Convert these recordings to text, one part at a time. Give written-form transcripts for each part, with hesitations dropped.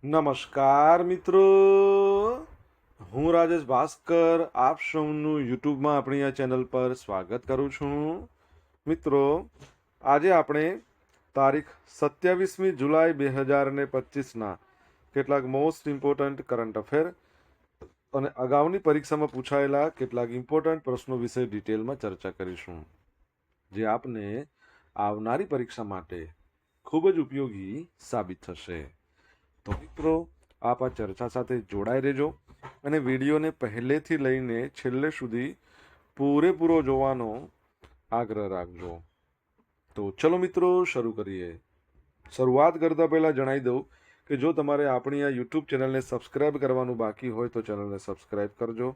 નમસ્કાર મિત્રો, હું રાજેશ ભાસ્કર આપ સૌનું યુટ્યુબમાં આપણી આ ચેનલ પર સ્વાગત કરું છું. મિત્રો, આજે આપણે તારીખ 27મી જુલાઈ 2025ના કેટલાક મોસ્ટ ઇમ્પોર્ટન્ટ કરંટ અફેર અને અગાઉની પરીક્ષામાં પૂછાયેલા કેટલાક ઇમ્પોર્ટન્ટ પ્રશ્નો વિશે ડિટેલમાં ચર્ચા કરીશું, જે આપને આવનારી પરીક્ષા માટે ખૂબ જ ઉપયોગી સાબિત થશે. તો મિત્રો, આપ આ ચર્ચા સાથે જોડાઈ રહેજો અને વિડીયોને પહેલેથી લઈને છેલ્લે સુધી પૂરેપૂરો જોવાનો આગ્રહ રાખજો. તો ચલો મિત્રો, શરૂ કરીએ. શરૂઆત કરતાં પહેલાં જણાવી દઉં કે જો તમારે આપણી આ યુટ્યુબ ચેનલને સબસ્ક્રાઇબ કરવાનું બાકી હોય તો ચેનલને સબસ્ક્રાઇબ કરજો,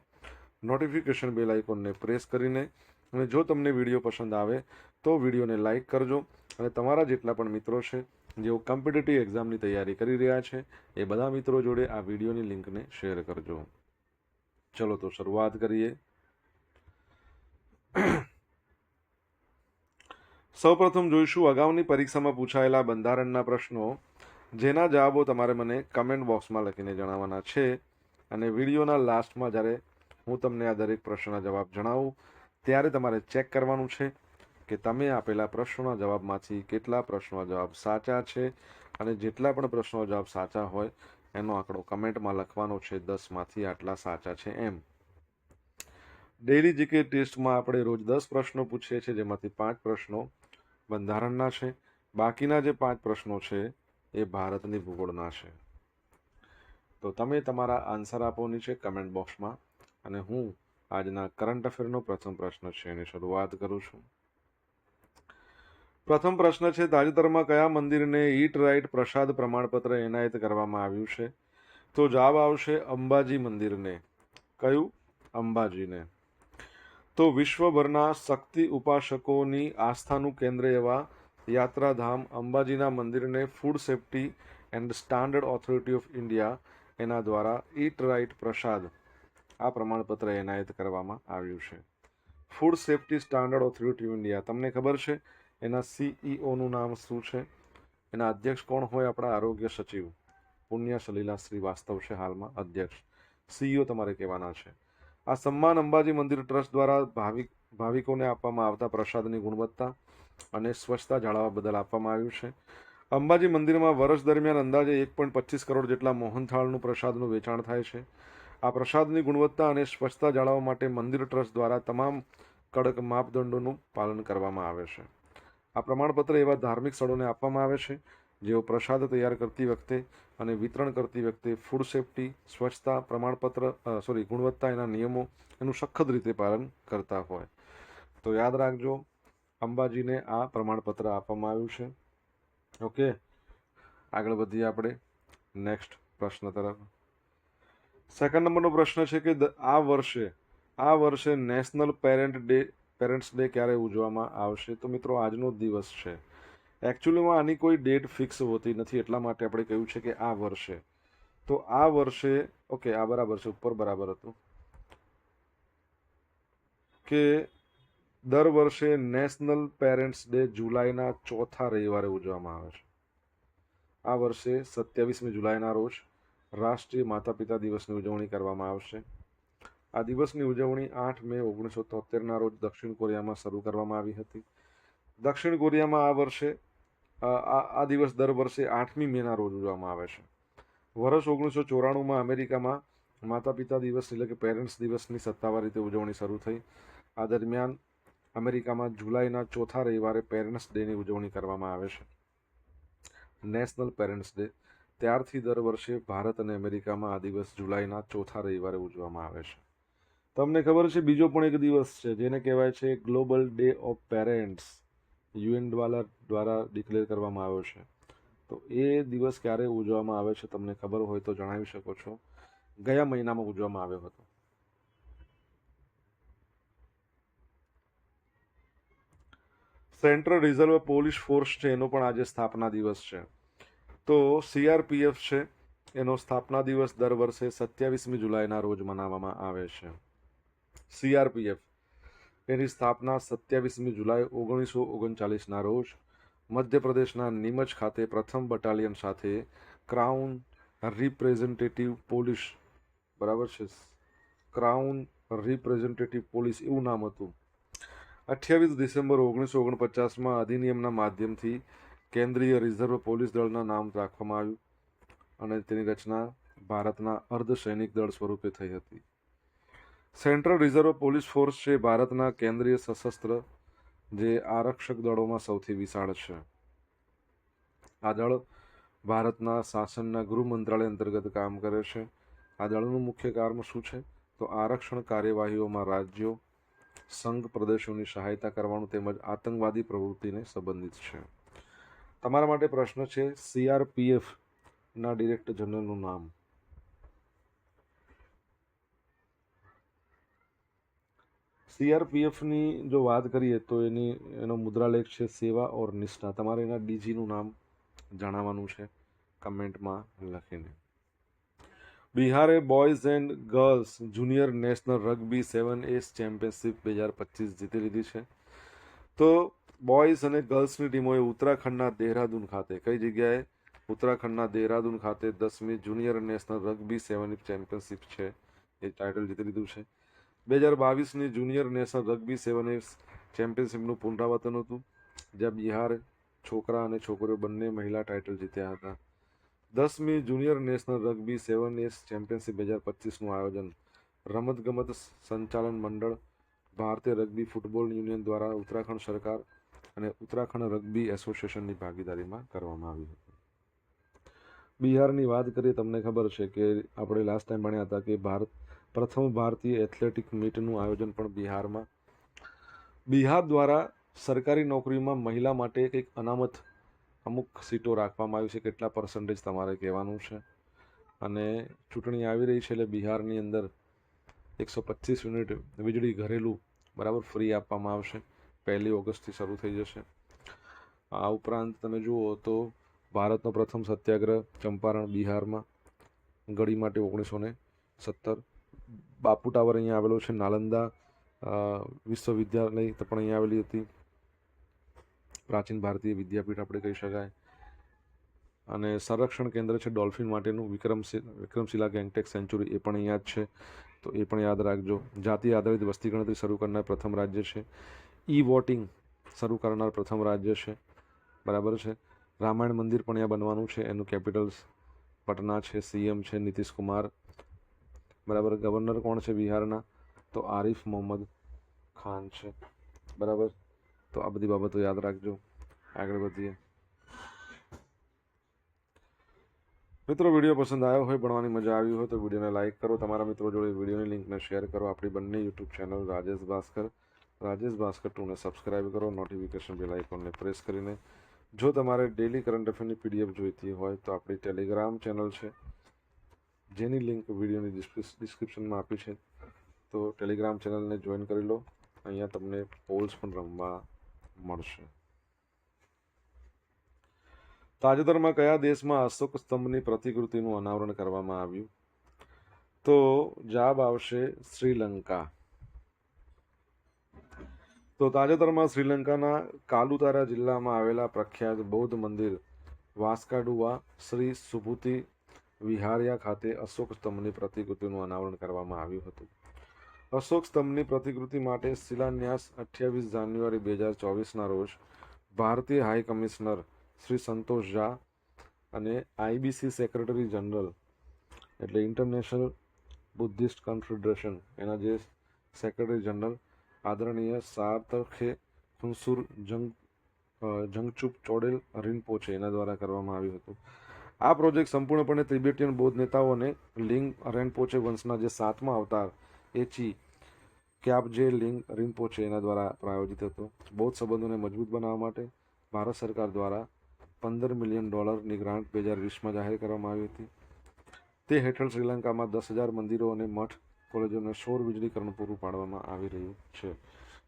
નોટિફિકેશન બેલ આઇકોનને પ્રેસ કરીને, અને જો તમને વિડીયો પસંદ આવે તો વિડીયોને લાઇક કરજો અને તમારા જેટલા પણ મિત્રો છે જેઓ કોમ્પિટિટિવ એક્ઝામની તૈયારી કરી રહ્યા છે એ બધા મિત્રો જોડે આ વિડીયોની લિંકને શેર કરજો. ચલો તો શરૂઆત કરીએ. સૌપ્રથમ જોઈશું અગાઉની પરીક્ષામાં પૂછાયેલા બંધારણના પ્રશ્નો, જેના જવાબો તમારે મને કમેન્ટ બોક્સમાં લખીને જણાવવાના છે. અને વિડીયોના લાસ્ટમાં જ્યારે હું તમને આ દરેક પ્રશ્નના જવાબ જણાવું ત્યારે તમારે ચેક કરવાનું છે કે તમે આપેલા પ્રશ્નોના જવાબમાંથી કેટલા પ્રશ્નોના જવાબ સાચા છે, અને જેટલા પણ પ્રશ્નોના જવાબ સાચા હોય એનો આંકડો કમેન્ટમાં લખવાનો છે, 10માંથી આટલા સાચા છે એમ. ડેઇલી જીકે ટેસ્ટમાં આપણે રોજ 10 પ્રશ્નો પૂછીએ છીએ, જેમાંથી 5 પ્રશ્નો બંધારણના છે. બાકીના જે 5 પ્રશ્નો છે એ ભારતની ભૂગોળના છે. તો તમે તમારા આન્સર આપો નીચે કમેન્ટ બોક્સમાં, અને હું આજના કરંટ અફેરનો પ્રથમ પ્રશ્ન છે એની શરૂઆત કરું છું. પ્રથમ પ્રશ્ન છે, તાજેતરમાં કયા મંદિરને ઈટ રાઇટ પ્રસાદ પ્રમાણપત્ર એનાયત કરવામાં આવ્યું છે? તો જવાબ આવશે અંબાજી મંદિરને. કયું? અંબાજીને. તો વિશ્વભરના શક્તિ ઉપાસકોની આસ્થાનું કેન્દ્ર એવા યાત્રાધામ અંબાજીના મંદિરને food safety and standard authority of India એના દ્વારા ઈટ રાઇટ પ્રસાદ આ પ્રમાણપત્ર એનાયત કરવામાં આવ્યું છે. Food safety standard authority of India, તમને ખબર છે એના સીઈઓનું નામ શું છે? એના અધ્યક્ષ કોણ હોય? આપણા આરોગ્ય સચિવ પુણ્ય સલીલા શ્રીવાસ્તવ છે હાલમાં અધ્યક્ષ. સીઈઓ તમારે કહેવાના છે. આ સન્માન અંબાજી મંદિર ટ્રસ્ટ દ્વારા ભાવિકોને આપવામાં આવતા પ્રસાદની ગુણવત્તા અને સ્વચ્છતા જાળવવા બદલ આપવામાં આવ્યું છે. અંબાજી મંદિરમાં વર્ષ દરમિયાન અંદાજે 1.25 કરોડ જેટલા મોહનથાળનું પ્રસાદનું વેચાણ થાય છે. આ પ્રસાદની ગુણવત્તા અને સ્વચ્છતા જાળવવા માટે મંદિર ટ્રસ્ટ દ્વારા તમામ કડક માપદંડોનું પાલન કરવામાં આવે છે. આ પ્રમાણપત્ર એવા ધાર્મિક સ્થળોને આપવામાં આવે છે જેઓ પ્રસાદ તૈયાર કરતી વખતે અને વિતરણ કરતી વખતે ફૂડ સેફ્ટી, સ્વચ્છતા, ગુણવત્તા એના નિયમો એનું સખત રીતે પાલન કરતા હોય. તો યાદ રાખજો, અંબાજીને આ પ્રમાણપત્ર આપવામાં આવ્યું છે. ઓકે, આગળ વધીએ આપણે નેક્સ્ટ પ્રશ્ન તરફ. સેકન્ડ નંબરનો પ્રશ્ન છે કે આ વર્ષે નેશનલ પેરેન્ટ્સ ડે ક્યારે ઉજવવામાં આવશે? તો મિત્રો, આજનો દિવસ છે. એકચ્યુઅલીમાં આની કોઈ ડેટ ફિક્સ હોતી નથી, એટલા માટે આપણે કહ્યું છે કે આ વર્ષે. તો આ વર્ષે, ઓકે, આ બરાબર છે, ઉપર બરાબર હતું કે દર વર્ષે નેશનલ પેરેન્ટ્સ ડે જુલાઈના ચોથા રવિવારે ઉજવવામાં આવે છે. આ વર્ષે 27મી જુલાઈના રોજ રાષ્ટ્રીય માતા પિતા દિવસની ઉજવણી કરવામાં આવશે. આ દિવસની ઉજવણી 8 મે 1973ના રોજ દક્ષિણ કોરિયામાં શરૂ કરવામાં આવી હતી. દક્ષિણ કોરિયામાં આ દિવસ દર વર્ષે 8મી મેના રોજ ઉજવવામાં આવે છે. વર્ષ 1994માં અમેરિકામાં માતા પિતા દિવસ એટલે કે પેરેન્ટ્સ દિવસની સત્તાવાર રીતે ઉજવણી શરૂ થઈ. આ દરમિયાન અમેરિકામાં જુલાઈના ચોથા રવિવારે પેરેન્ટ્સ ડેની ઉજવણી કરવામાં આવે છે, નેશનલ પેરેન્ટ્સ ડે. ત્યારથી દર વર્ષે ભારત અને અમેરિકામાં આ દિવસ જુલાઈના ચોથા રવિવારે ઉજવવામાં આવે છે. તમને ખબર છે બીજો પણ એક દિવસ છે જેને કહેવાય છે global day of parents, UN દ્વારા ડિક્લેર કરવામાં આવ્યો છે. તો એ દિવસ ક્યારે ઉજવવામાં આવે છે તમને ખબર હોય તો જણાવી શકો છો. ગયા મહિનામાં ઉજવવામાં આવ્યો હતો. સેન્ટ્રલ રિઝર્વ પોલીસ ફોર્સ છે એનો પણ આજે સ્થાપના દિવસ છે. તો સીઆરપીએફ છે એનો સ્થાપના દિવસ દર વર્ષે 27મી જુલાઈના રોજ મનાવવામાં આવે છે. સીઆરપીએફ એની સ્થાપના 27મી જુલાઈ 1939ના રોજ મધ્યપ્રદેશના નીમચ ખાતે પ્રથમ બટાલિયન સાથે ક્રાઉન રિપ્રેઝેન્ટેટિવ પોલીસ, બરાબર છે, ક્રાઉન રિપ્રેઝેન્ટેટિવ પોલીસ એવું નામ હતું. 28 ડિસેમ્બર 1949માં અધિનિયમના માધ્યમથી કેન્દ્રીય રિઝર્વ પોલીસ દળના નામ રાખવામાં આવ્યું અને તેની રચના ભારતના અર્ધ સૈનિક દળ સ્વરૂપે થઈ હતી. સેન્ટ્રલ રિઝર્વ પોલીસ ફોર્સ છે ભારતના કેન્દ્રીય સશસ્ત્ર જે આરક્ષક દળોમાં સૌથી વિશાળ છે. આ દળ ભારતના શાસનના ગૃહ મંત્રાલય અંતર્ગત કામ કરે છે. આ દળનું મુખ્ય કામ શું છે? તો આરક્ષણ કાર્યવાહીઓમાં રાજ્યો, સંઘ પ્રદેશોની સહાયતા કરવાનું તેમજ આતંકવાદી પ્રવૃત્તિને સંબંધિત છે. તમારા માટે પ્રશ્ન છે, CRPF ના ડિરેક્ટર જનરલનું નામ. CRPFની જો વાત કરીએ તો એનો મુદ્રાલેખ છે સેવા ઓર નિષ્ઠા. તમારે એના ડીજીનું નામ જણાવવાનું છે કમેન્ટમાં લખીને. બિહારે boys and girls junior national rugby 7 championship 2025 જીતી લીધી છે. તો બોયઝ અને ગર્લ્સની ટીમોએ ઉત્તરાખંડના દેહરાદૂન ખાતે, કઈ જગ્યાએ? ઉત્તરાખંડના દેહરાદૂન ખાતે 10મી જુનિયર નેશનલ રગ્બી 7 ચેમ્પિયનશિપ છે એ ટાઇટલ જીતી લીધું છે. 2022ની જુનિયર નેશનલ રગ્બી 7 ચેમ્પિયનશિપનું પુનરાવર્તન હતું, જ્યાં બિહાર છોકરા અને છોકરીઓ બંને મહિલા ટાઇટલ જીત્યા હતા. 10મી જુનિયર નેશનલ રગ્બી 7 ચેમ્પિયનશિપ 2025નું આયોજન રમતગમત સંચાલન મંડળ, ભારતીય રગ્બી ફૂટબોલ યુનિયન દ્વારા ઉત્તરાખંડ સરકાર અને ઉત્તરાખંડ રગ્બી એસોસિએશનની ભાગીદારીમાં કરવામાં આવ્યું હતું. બિહારની વાત કરીએ, તમને ખબર છે કે આપણે લાસ્ટ ટાઈમ ભણ્યા હતા કે પ્રથમ ભારતીય એથ્લેટિક મીટનું આયોજન પણ બિહારમાં. બિહાર દ્વારા સરકારી નોકરીમાં મહિલા માટે કંઈક અનામત અમુક સીટો રાખવામાં આવી છે. કેટલા પર્સન્ટેજ તમારે કહેવાનું છે. અને ચૂંટણી આવી રહી છે એટલે બિહારની અંદર 125 યુનિટ વીજળી ઘરેલું બરાબર ફ્રી આપવામાં આવશે. 1 ઓગસ્ટથી શરૂ થઈ જશે. આ ઉપરાંત તમે જુઓ તો ભારતનો પ્રથમ સત્યાગ્રહ ચંપારણ બિહારમાં ગળી માટે 1917. બાપુ ટાવર અહીંયા આવેલો છે. નાલંદા વિશ્વવિદ્યાલય પણ અહીંયા આવેલી હતી. પ્રાચીન ભારતીય વિદ્યાપીઠ આપણે કહી શકાય. અને સંરક્ષણ કેન્દ્ર છે ડોલ્ફિન માટેનું વિક્રમશિલા ગેંગટેક સેન્ચુરી, એ પણ અહીંયા જ છે, તો એ પણ યાદ રાખજો. જાતિ આધારિત વસ્તી ગણતરી શરૂ કરનાર પ્રથમ રાજ્ય છે. વોટિંગ શરૂ કરનાર પ્રથમ રાજ્ય છે, બરાબર છે. રામાયણ મંદિર પણ અહીંયા બનવાનું છે, એનું કેપિટલ પટના છે. CM છે નીતિશ કુમાર, બરાબર. ગવર્નર કોણ છે બિહારના? તો આરિફ મોહમ્મદ ખાન છે, બરાબર. તો આ બધી બાબતો યાદ રાખજો. આગળ વધીએ. મિત્રો, વિડીયો પસંદ આવ્યો હોય, ભણવાની મજા આવી હોય તો વિડીયોને લાઇક કરો, તમારા મિત્રો જોડે વિડીયોની લિંકને શેર કરો. આપણી બંને યુટ્યુબ ચેનલ રાજેશ ભાસ્કર 2ને સબસ્ક્રાઇબ કરો. નોટિફિકેશન બેલ આઇકોનને પ્રેસ કરીને જો તમારે ડેલી કરંટ અફેરની PDF જોઈતી હોય તો આપણી ટેલિગ્રામ ચેનલ છે, જેની લિંક વિડીયોની ડિસ્ક્રિપ્શનમાં આપી છે. તો ટેલિગ્રામ ચેનલને જોઈન કરી લો. અહીંયા તમને પોલ્સ પણ રમવા મળશે. તાજેતરમાં કયા દેશમાં અશોક સ્તંભની પ્રતિકૃતિનું અનાવરણ કરવામાં આવ્યું? તો જવાબ આવશે શ્રીલંકા. તો તાજેતરમાં શ્રીલંકાના કાલુતારા જિલ્લામાં આવેલા પ્રખ્યાત બૌદ્ધ મંદિર વાસ્કાડુવા શ્રી સુભૂતિ વિહારિયા ખાતે અશોક સ્તંભની પ્રતિકૃતિનું અનાવરણ કરવામાં આવ્યું હતું. અશોક સ્તંભની પ્રતિકૃતિ માટે શિલાન્યાસ 28 જાન્યુઆરી 2024ના રોજ ભારતીય હાઈ કમિશનર શ્રી સંતોષ ઝા અને IBC સેક્રેટરી જનરલ એટલે ઇન્ટરનેશનલ બુદ્ધિસ્ટ કન્ફેડરેશન એના જે સેક્રેટરી જનરલ આદરણીય સાર્તખે ખુંસુર જંગચુપ ચોડેલ રિનપોચે એના દ્વારા કરવામાં આવ્યું હતું. આ પ્રોજેક્ટ સંપૂર્ણપણે તિબેટિયન બૌદ્ધ નેતાઓ અને લિંગ રેનપોચે વંશના જે 7મા અવતાર એચી ક્યાબજે લિંગ રિનપોચે એના દ્વારા પ્રાયોજિત હતો. બૌદ્ધ સંબંધોને મજબૂત બનાવવા માટે ભારત સરકાર દ્વારા $15 મિલિયન ગ્રાન્ટ 2020માં જાહેર કરવામાં આવી હતી. તે હેઠળ શ્રીલંકામાં 10,000 મંદિરો અને મઠ કોલેજોને સૌર વીજળીકરણ પૂરું પાડવામાં આવી રહ્યું છે.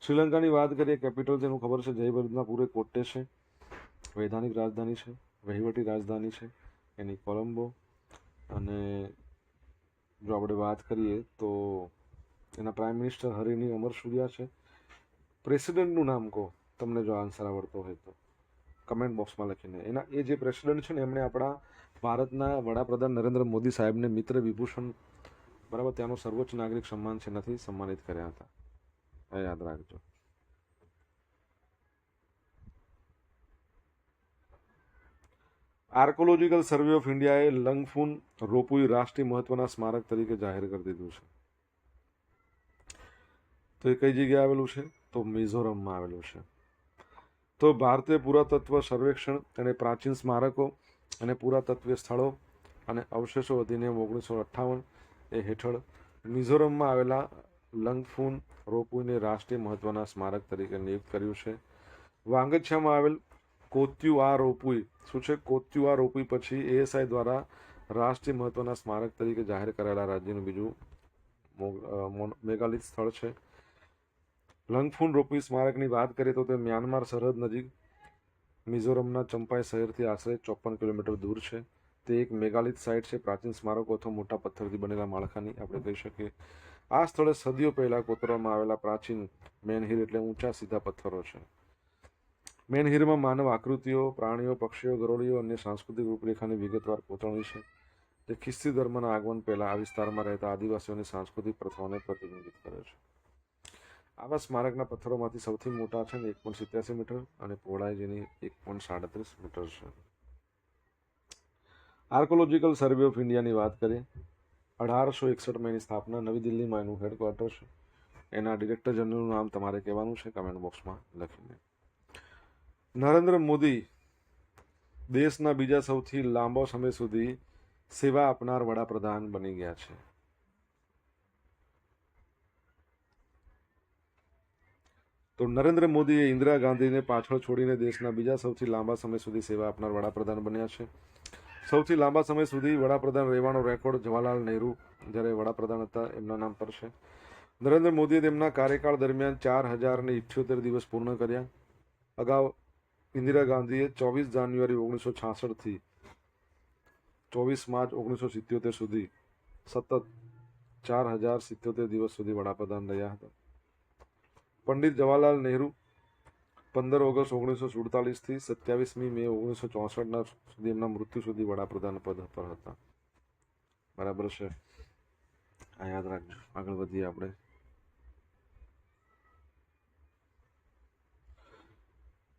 શ્રીલંકાની વાત કરીએ, કેપિટલ તેનું ખબર છે જયવર્ધના પૂરે કોટ્ટે છે. વૈધાનિક રાજધાની છે, વહીવટી રાજધાની છે એની કોલંબો. અને જો આપણે વાત કરીએ તો એના પ્રાઇમ મિનિસ્ટર હરિની અમરસુરિયા છે. પ્રેસિડેન્ટનું નામ કહો તમને જો આન્સર આવડતો હોય તો કમેન્ટ બોક્સમાં લખીને. એ જે પ્રેસિડેન્ટ છે ને એમણે આપણા ભારતના વડાપ્રધાન નરેન્દ્ર મોદી સાહેબને મિત્ર વિભૂષણ બરાબર ત્યાંનું સર્વોચ્ચ નાગરિક સન્માન છે નથી સન્માનિત કર્યા હતા, એ યાદ રાખજો. આર્કોલોજીકલ સર્વે ઓફ ઇન્ડિયાએ લંગફુન રોપુઈ રાષ્ટ્રીય મહત્વના સ્મારક તરીકે જાહેર કરી દીધું છે. તો એ કઈ જગ્યાએ આવેલું છે? તો મિઝોરમમાં આવેલું છે. તો ભારતીય પુરાતત્વ સર્વેક્ષણ અને પ્રાચીન સ્મારકો અને પુરાતત્વીય સ્થળો અને અવશેષો અધિનિયમ 1958 એ હેઠળ મિઝોરમમાં આવેલા લંગફુન રોપુઈને રાષ્ટ્રીય મહત્વના સ્મારક તરીકે નિયુક્ત કર્યું છે. વાંગછામાં આવેલ કોત્યુઆ રોપુઈ શું છે? કોત્યુઆ રોપુઈ પછી એએસઆઈ દ્વારા રાષ્ટ્રીય મહત્વના સ્મારક તરીકે જાહેર કરાયેલા રાજ્યનું બીજું મેગાલિથ સ્થળ છે. લંગફુન રોપુઈ સ્મારકની વાત કરીએ તો તે મ્યાનમાર સરહદ નજીક મિઝોરમના ચંપાઈ શહેરથી આશરે 54 કિલોમીટર દૂર છે. તે એક મેગાલિથ સાઇટ છે. પ્રાચીન સ્મારકો અથવા મોટા પથ્થરથી બનેલા માળખાની આપણે કહી શકીએ. આ સ્થળે સદીઓ પહેલા કોતરવામાં આવેલા પ્રાચીન મેનહીર એટલે ઊંચા સીધા પથ્થરો છે. મેનહીરમાં માનવ આકૃતિઓ, પ્રાણીઓ, પક્ષીઓ, ગરોળીઓ અને સાંસ્કૃતિક રૂપરેખાની વિગતવાર કોતરણી છે. જે ખ્રિસ્તી ધર્મના આગમન પહેલા આ વિસ્તારમાં રહેતા આદિવાસીઓની સાંસ્કૃતિક પ્રથાઓને પ્રતિબિંબિત કરે છે. આવા સ્મારકના પથ્થરોમાંથી સૌથી મોટા છે 1.87 મીટર અને પહોળાઈ જેની 1.37 મીટર છે. આર્કોલોજીકલ સર્વે ઓફ ઇન્ડિયાની વાત કરીએ 1861 એની સ્થાપના, નવી દિલ્હીમાં એનું હેડક્વાર્ટર છે. એના ડિરેક્ટર જનરલનું નામ તમારે કહેવાનું છે કમેન્ટ બોક્સમાં લખીને. નરેન્દ્ર મોદી દેશના બીજા સૌથી લાંબો સમય સુધી સેવા આપનાર વડાપ્રધાન બની ગયા છે. તો નરેન્દ્ર મોદીએ ઇન્દિરા ગાંધીને પાછળ છોડીને દેશના બીજા સૌથી લાંબા સમય સુધી સેવા આપનાર વડાપ્રધાન બન્યા છે. સૌથી લાંબા સમય સુધી વડાપ્રધાન રહેવાનો રેકોર્ડ જવાહરલાલ નહેરુ જ્યારે વડાપ્રધાન હતા એમના નામ પર છે. નરેન્દ્ર મોદીએ તેમના કાર્યકાળ દરમિયાન 4078 દિવસ પૂર્ણ કર્યા. અગાઉ ઇન્દિરા ગાંધીએ 24 જાન્યુઆરી 1966થી 24 માર્ચ 1977 સુધી સતત 4077 દિવસ સુધી વડાપ્રધાન રહ્યા હતા. પંડિત જવાહરલાલ નહેરુ 15 ઓગસ્ટ 1947થી 27મી મે 1964 સુધી એમના મૃત્યુ સુધી વડાપ્રધાન પદ પર હતા. બરાબર છે, આ યાદ રાખજો. આગળ વધીએ આપણે.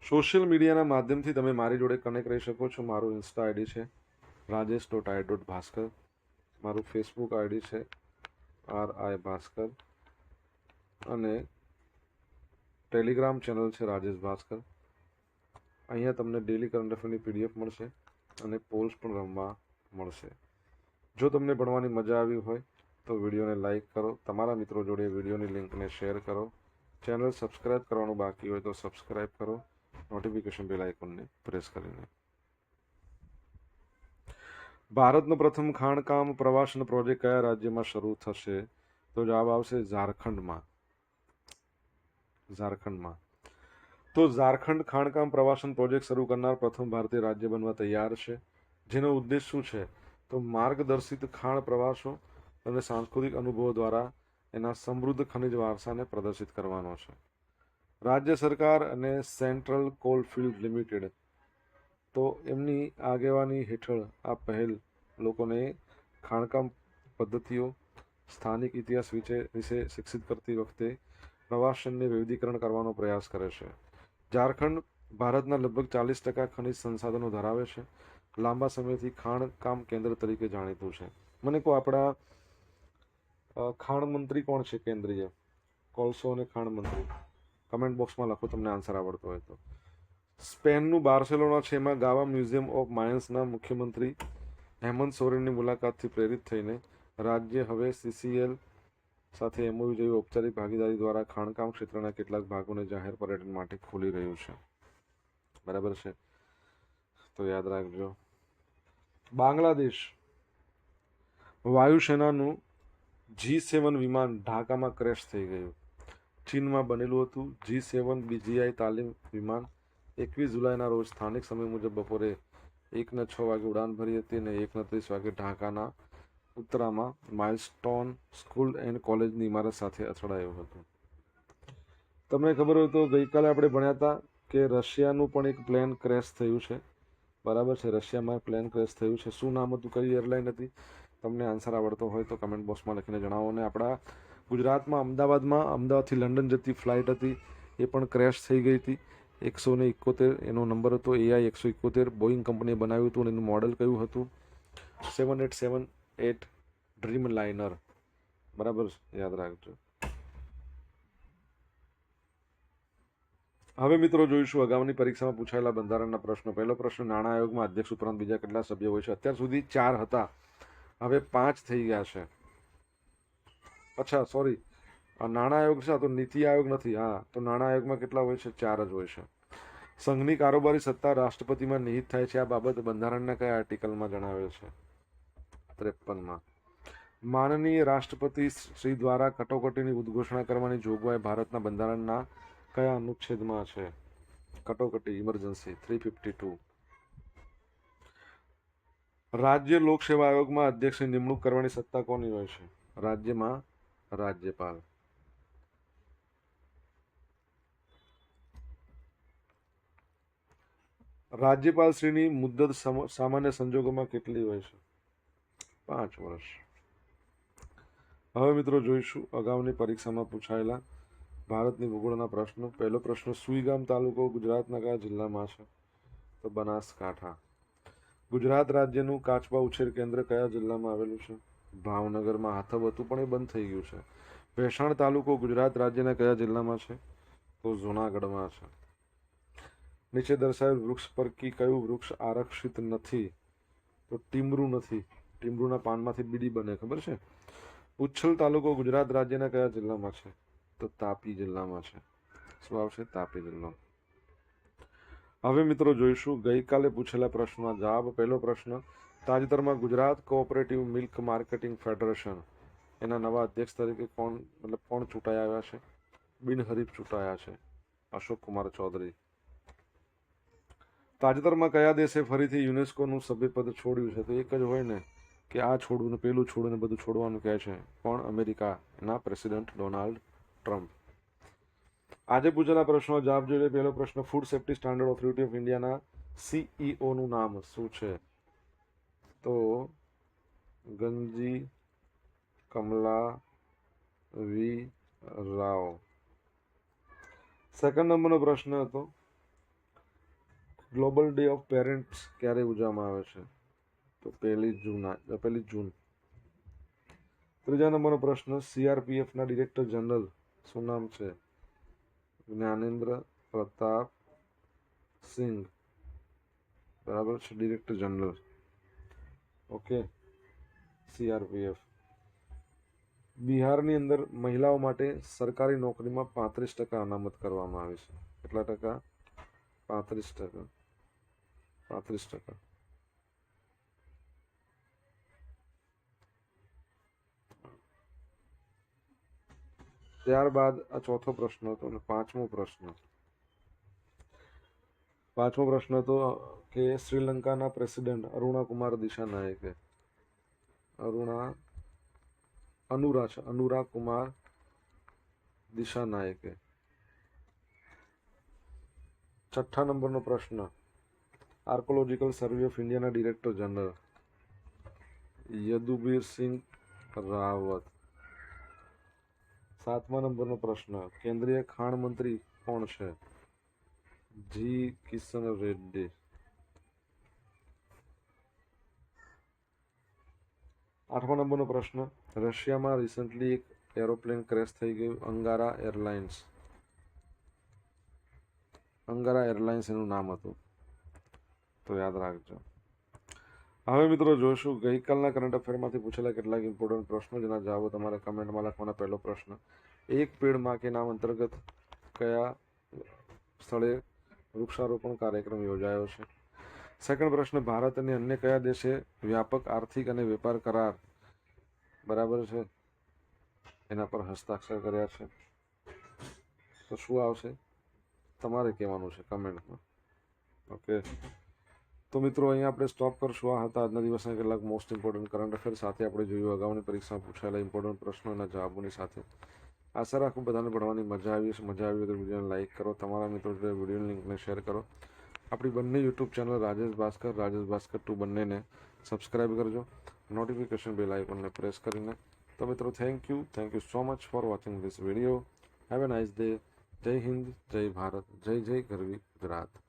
સોશિયલ મીડિયાના માધ્યમથી તમે મારી જોડે કનેક્ટ રહી શકો છો. મારું ઇન્સ્ટા આઈડી છે rajesh.i.bhaskar. મારું ફેસબુક આઈડી છે RI ભાસ્કર અને ટેલિગ્રામ ચેનલ છે રાજેશ ભાસ્કર. અહીંયા તમને ડેલી કરંટ અફેરની PDF મળશે અને પોલ્સ પણ રમવા મળશે. જો તમને ભણવાની મજા આવી હોય તો વિડીયોને લાઈક કરો, તમારા મિત્રો જોડે વિડીયોની લિંકને શેર કરો, ચેનલ સબસ્ક્રાઈબ કરવાનું બાકી હોય તો સબસ્ક્રાઈબ કરો, નોટિફિકેશન બેલ આઇકોનને પ્રેસ કરીને. ભારતનો પ્રથમ ખાણકામ પ્રવાસન પ્રોજેક્ટ કયા રાજ્યમાં શરૂ થશે? તો જવાબ આવશે ઝારખંડમાં. તો ઝારખંડ ખાણકામ પ્રવાસન પ્રોજેક્ટ શરૂ કરનાર પ્રથમ ભારતીય રાજ્ય બનવા તૈયાર છે. જેનો ઉદ્દેશ શું છે? તો માર્ગદર્શિત ખાણ પ્રવાસો અને સાંસ્કૃતિક અનુભવો દ્વારા એના સમૃદ્ધ ખનિજ વારસાને પ્રદર્શિત કરવાનો છે. રાજ્ય સરકાર અને સેન્ટ્રલ કોલફિલ્ડ લિમિટેડ તો એમની આગેવાની હેઠળ આ પહેલ લોકોને ખાણકામ પદ્ધતિઓ, સ્થાનિક ઇતિહાસ વિશે શિક્ષિત કરતી વખતે પ્રવાસનને વૈવિધ્યકરણ કરવાનો પ્રયાસ કરે છે. ઝારખંડ ભારતના લગભગ 40% ખનિજ સંસાધનો ધરાવે છે. લાંબા સમયથી ખાણકામ કેન્દ્ર તરીકે જાણીતું છે. મને કહો આપણા ખાણ મંત્રી કોણ છે કેન્દ્રીય? કોલસો અને ખાણ મંત્રી કમેન્ટ બોક્સમાં લખો તમને આન્સર આવડતો હોય તો. સ્પેનનું બાર્સેલોના છે એમાં ગાવા મ્યુઝિયમ ઓફ માયન્સના મુખ્યમંત્રી હેમંત સોરેનની મુલાકાતથી પ્રેરિત થઈને રાજ્ય હવે CCL સાથે MOU જેવી ઔપચારિક ભાગીદારી દ્વારા ખાણકામ ક્ષેત્રના કેટલાક ભાગોને જાહેર પર્યટન માટે ખોલી રહ્યું છે. બરાબર છે, તો યાદ રાખજો. બાંગ્લાદેશ વાયુસેનાનું G7 વિમાન ઢાકામાં ક્રેશ થઈ ગયું. ચીનમાં બનેલું હતું. G7 BGI તાલીમ વિમાન 21 જુલાઈના રોજ સ્થાનિક સમય મુજબ બપોરે 1:06 વાગે ઉડાન ભરી હતી અને 1:30 વાગે ઢાકાના ઉત્તરામાં માઇલસ્ટોન સ્કૂલ એન્ડ કોલેજની ઇમારત સાથે અથડાયું હતું. તમને ખબર હોય તો ગઈકાલે આપણે ભણ્યા હતા કે રશિયાનું પણ એક પ્લેન ક્રેશ થયું છે બરાબર છે. રશિયામાં પ્લેન ક્રેશ થયું છે. શું નામ હતું, કઈ એરલાઇન હતી? તમને આન્સર આવડતો હોય તો કમેન્ટ બોક્સમાં લખીને જણાવો. અને આપણા ગુજરાતમાં અમદાવાદથી લંડન જતી ફ્લાઇટ હતી, એ પણ ક્રેશ થઈ ગઈ હતી. 171 એનો નંબર હતો, AI 171. બોઈંગ કંપનીએ બનાવ્યું હતું અને એનું મોડલ કયું હતું? 7878 ડ્રીમ લાઇનર. બરાબર, યાદ રાખજો. હવે મિત્રો જોઈશું અગાઉની પરીક્ષામાં પૂછાયેલા બંધારણના પ્રશ્નો. પહેલો પ્રશ્ન, નાણાં આયોગમાં અધ્યક્ષ ઉપરાંત બીજા કેટલા સભ્યો હોય છે? અત્યાર સુધી 4 હતા, હવે 5 થઈ ગયા છે. અચ્છા, સોરી, નાણાં આયોગ છે તો નીતિ આયોગ નથી. હા, તો નાણાં આયોગમાં કેટલા હોય છે? 4 જ હોય છે. સંઘની કારોબારી સત્તા રાષ્ટ્રપતિમાં નિહિત થાય છે. આ બાબત બંધારણના કયા આર્ટિકલમાં જણાવેલ છે? 53માં. માનનીય રાષ્ટ્રપતિ શ્રી દ્વારા કટોકટીની ઉદ્ઘોષણા કરવાની જોગવાઈ ભારતના બંધારણના કયા અનુચ્છેદમાં છે? કટોકટી, ઇમરજન્સી, 352. રાજ્ય લોકસેવા આયોગમાં અધ્યક્ષની નિમણૂક કરવાની સત્તા કોની હોય છે? રાજ્યમાં રાજ્યપાલ. રાજ્યપાલ શ્રીની મુદ્દત સામાન્ય સંજોગોમાં કેટલી હોય છે? 5 વર્ષ. હવે મિત્રો જોઈશું અગાઉની પરીક્ષામાં પૂછાયેલા ભારતની ભૂગોળના પ્રશ્નો. પહેલો પ્રશ્ન, સુઈગામ તાલુકો ગુજરાતના કયા જિલ્લામાં છે? તો બનાસકાંઠા. ગુજરાત રાજ્યનું કાચબા ઉછેર કેન્દ્ર કયા જિલ્લામાં આવેલું છે? ભાવનગરમાં. હાથબ હતું પણ એ બંધ થઈ ગયું છે. ભેસાણ તાલુકો ગુજરાત રાજ્યના કયા જિલ્લામાં છે? તો જૂનાગઢમાં છે. નીચે દર્શાવેલ વૃક્ષ પૈકી કયું વૃક્ષ આરક્ષિત નથી? તો ટીમરૂ નથી. ટીમરૂના પાનમાંથી બીડી બને, ખબર છે? ઉચ્છલ તાલુકો ગુજરાત રાજ્યના કયા જિલ્લામાં છે? તો તાપી જિલ્લામાં છે. શું આવશે? તાપી જિલ્લો. હવે મિત્રો જોઈશું ગઈકાલે પૂછેલા પ્રશ્નના જવાબ. પહેલો પ્રશ્ન, તાજેતરમાં Gujarat cooperative milk marketing federation એના નવા અધ્યક્ષ તરીકે કોણ ચૂંટાઈ આવ્યા છે? બિનહરીફ ચૂંટાયા છે, અશોક કુમાર ચૌધરી. તાજેતરમાં કયા દેશે ફરીથી યુનેસ્કોનું સભ્યપદ છોડ્યું છે? તો એક જ હોય ને કે આ છોડવું ને પેલું છોડવું ને બધું છોડવાનું કહે છે. કોણ? અમેરિકા, એના પ્રેસિડેન્ટ ડોનાલ્ડ ટ્રમ્પ. આજે પૂછેલા પ્રશ્નો જવાબ જોઈએ. પહેલો પ્રશ્ન, food safety standard authority of ઇન્ડિયાના CEO નું નામ શું છે? તો ગંજી કમલા વી રાવ. સેકન્ડ નંબરનો પ્રશ્ન હતો, ગ્લોબલ ડે ઓફ પેરેન્ટ્સ ક્યારે ઉજવવામાં આવે છે? તો 1 જૂન. ત્રીજા નંબરનો પ્રશ્ન, CRPFના ડિરેક્ટર જનરલ શું નામ છે? જ્ઞાનેન્દ્ર પ્રતાપ સિંઘ. બરાબર છે, ડિરેક્ટર જનરલ. Okay, CRPF. બિહારની અંદર મહિલાઓ માટે સરકારી નોકરીમાં 35% અનામત કરવામાં આવી છે. કેટલા ટકા? 35%. 35%. ત્યારબાદ આ ચોથો પ્રશ્ન હતો અને પાંચમો પ્રશ્ન હતો કે શ્રીલંકાના પ્રેસિડેન્ટ અરુણા કુમાર દિશાનાયકે અનુરા કુમાર દિશાનાયકે. છઠ્ઠા નંબરનો પ્રશ્ન, આર્કોલોજીકલ સર્વે ઓફ ઇન્ડિયાના ડિરેક્ટર જનરલ યદુબીર સિંહ રાવત. સાતમા નંબરનો પ્રશ્ન, કેન્દ્રીય ખાણ મંત્રી કોણ છે? જી કિશન રેડ્ડી. આઠમા નંબરનો પ્રશ્ન, રશિયામાં રિસન્ટલી એક એરોપ્લેન ક્રેશ થઈ ગયું, અંગારા એરલાઇન્સ એનું નામ હતું, તો યાદ રાખજો. હવે મિત્રો જોઈશું ગઈકાલના કરંટ અફેરમાંથી પૂછેલા કેટલાક ઇમ્પોર્ટન્ટ પ્રશ્નો, જેના જવાબો તમારે કમેન્ટમાં લખવાના. પહેલો પ્રશ્ન, એક પેડ માં કે નામ અંતર્ગત કયા સ્થળે વૃક્ષારોપણ કાર્યક્રમ યોજાયો છે? સેકન્ડ પ્રશ્ન, ભારત અને અન્ય કયા દેશે વ્યાપક આર્થિક અને વેપાર કરાર, બરાબર છે, એના પર હસ્તાક્ષર કર્યા છે? તો શું આવશે? તમારે કહેવાનું છે કમેન્ટમાં. ઓકે, તો મિત્રો અહીંયા આપણે સ્ટોપ કરશું. આ હતા આજના દિવસના કેટલાક મોસ્ટ ઇમ્પોર્ટન્ટ કરંટ અફેર. સાથે આપણે જોયું અગાઉની પરીક્ષામાં પૂછાયેલા ઇમ્પોર્ટન્ટ પ્રશ્નોના જવાબોની સાથે. આશા રાખું બધાને ભણવાની મજા આવી હશે. મજા આવી હોય તો વિડીયોને લાઇક કરો, તમારા મિત્રો જોડે વિડીયોની લિંકને શેર કરો. આપણી બંને યુટ્યુબ ચેનલ રાજેશ ભાસ્કર 2 બંનેને સબસ્ક્રાઈબ કરજો, નોટિફિકેશન બેલ આઇકોનને પ્રેસ કરીને. તો મિત્રો thank you so much for watching this video. Have a nice day. જય હિન્દ, જય ભારત, જય જય ગરવી ગુજરાત.